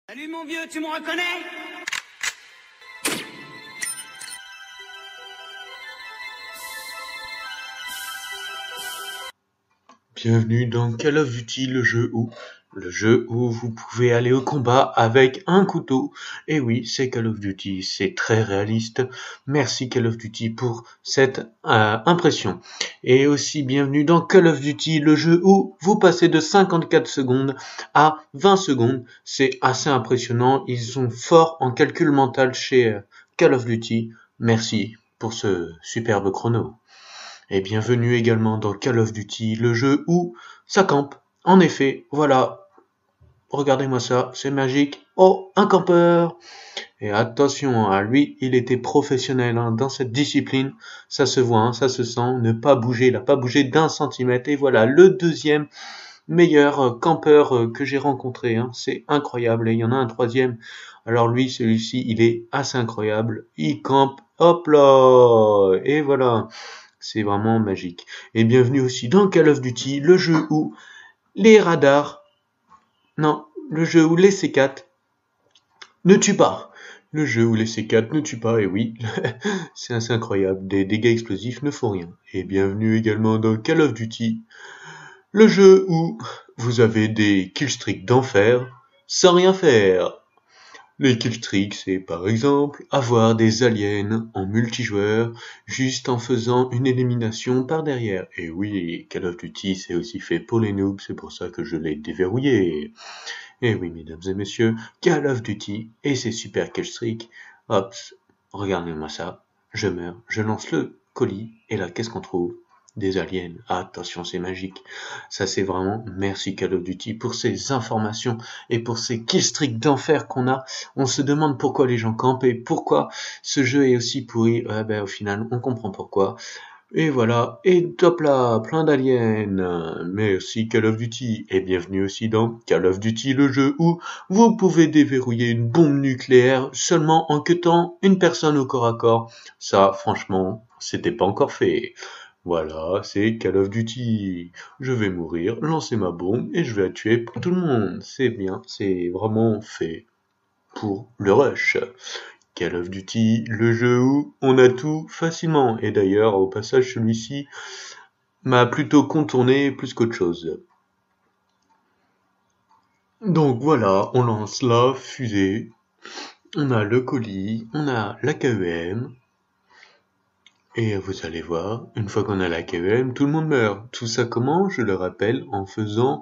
Salut mon vieux, tu me reconnais? Bienvenue dans Call of Duty, le jeu où vous pouvez aller au combat avec un couteau. Et oui, c'est Call of Duty, c'est très réaliste. Merci Call of Duty pour cette impression. Et aussi bienvenue dans Call of Duty, le jeu où vous passez de 54 secondes à 20 secondes. C'est assez impressionnant, ils sont forts en calcul mental chez Call of Duty. Merci pour ce superbe chrono. Et bienvenue également dans Call of Duty, le jeu où ça campe. En effet, voilà, regardez-moi ça, c'est magique. Oh, un campeur! Et attention, à lui, il était professionnel dans cette discipline. Ça se voit, ça se sent, ne pas bouger, il n'a pas bougé d'un centimètre. Et voilà, le deuxième meilleur campeur que j'ai rencontré. C'est incroyable. Et il y en a un troisième. Alors lui, celui-ci, il est assez incroyable. Il campe, hop là! Et voilà. C'est vraiment magique. Et bienvenue aussi dans Call of Duty, le jeu où les radars, le jeu où les C4 ne tuent pas. Le jeu où les C4 ne tuent pas, et oui, c'est assez incroyable, des dégâts explosifs ne font rien. Et bienvenue également dans Call of Duty, le jeu où vous avez des killstreaks d'enfer sans rien faire. Les killstreaks, c'est par exemple avoir des aliens en multijoueur juste en faisant une élimination par derrière. Et oui, Call of Duty, c'est aussi fait pour les noobs, c'est pour ça que je l'ai déverrouillé. Et oui, mesdames et messieurs, Call of Duty et ses super killstreaks. Hop, regardez-moi ça, je meurs, je lance le colis, et là, qu'est-ce qu'on trouve? Des aliens. Attention, c'est magique. Ça, c'est vraiment merci Call of Duty pour ces informations et pour ces killstreaks d'enfer qu'on a. On se demande pourquoi les gens campent et pourquoi ce jeu est aussi pourri. Au final, on comprend pourquoi. Et voilà, et top là, plein d'aliens. Merci Call of Duty, et bienvenue aussi dans Call of Duty, le jeu où vous pouvez déverrouiller une bombe nucléaire seulement en cutant une personne au corps à corps. Ça, franchement, c'était pas encore fait. Voilà, c'est Call of Duty. Je vais mourir, lancer ma bombe et je vais la tuer pour tout le monde. C'est bien, c'est vraiment fait pour le rush. Call of Duty, le jeu où on a tout facilement. Et d'ailleurs, au passage, celui-ci m'a plutôt contourné plus qu'autre chose. Donc voilà, on lance la fusée. On a le colis, on a la KEM. Et vous allez voir, une fois qu'on a la KEM, tout le monde meurt. Tout ça comment? Je le rappelle, en faisant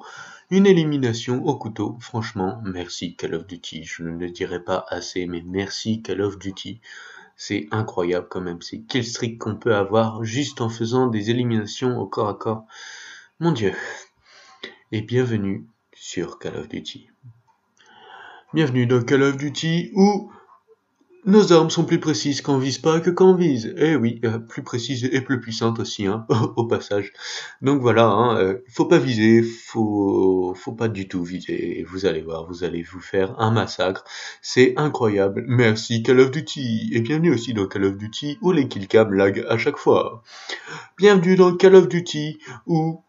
une élimination au couteau. Franchement, merci Call of Duty. Je ne le dirai pas assez, mais merci Call of Duty. C'est incroyable quand même, ces killstreaks qu'on peut avoir juste en faisant des éliminations au corps à corps. Mon Dieu. Et bienvenue sur Call of Duty. Bienvenue dans Call of Duty où nos armes sont plus précises quand on vise pas que quand on vise. Eh oui, plus précises et plus puissantes aussi, au passage. Donc voilà, faut pas viser, faut pas du tout viser. Et vous allez voir, vous allez vous faire un massacre. C'est incroyable. Merci Call of Duty. Et bienvenue aussi dans Call of Duty où les killcams lag à chaque fois. Bienvenue dans Call of Duty où,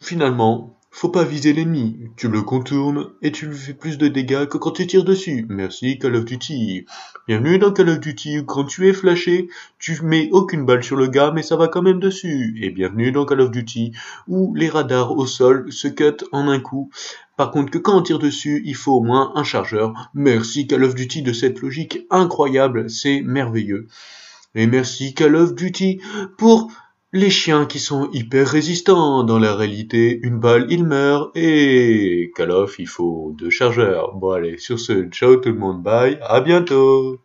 finalement, faut pas viser l'ennemi, tu le contournes et tu lui fais plus de dégâts que quand tu tires dessus. Merci Call of Duty. Bienvenue dans Call of Duty où quand tu es flashé, tu mets aucune balle sur le gars mais ça va quand même dessus. Et bienvenue dans Call of Duty où les radars au sol se cut en un coup. Par contre que quand on tire dessus, il faut au moins un chargeur. Merci Call of Duty de cette logique incroyable, c'est merveilleux. Et merci Call of Duty pour les chiens qui sont hyper résistants. Dans la réalité, une balle, il meurt. Et Call of, il faut 2 chargeurs. Bon allez, sur ce, ciao tout le monde, bye, à bientôt.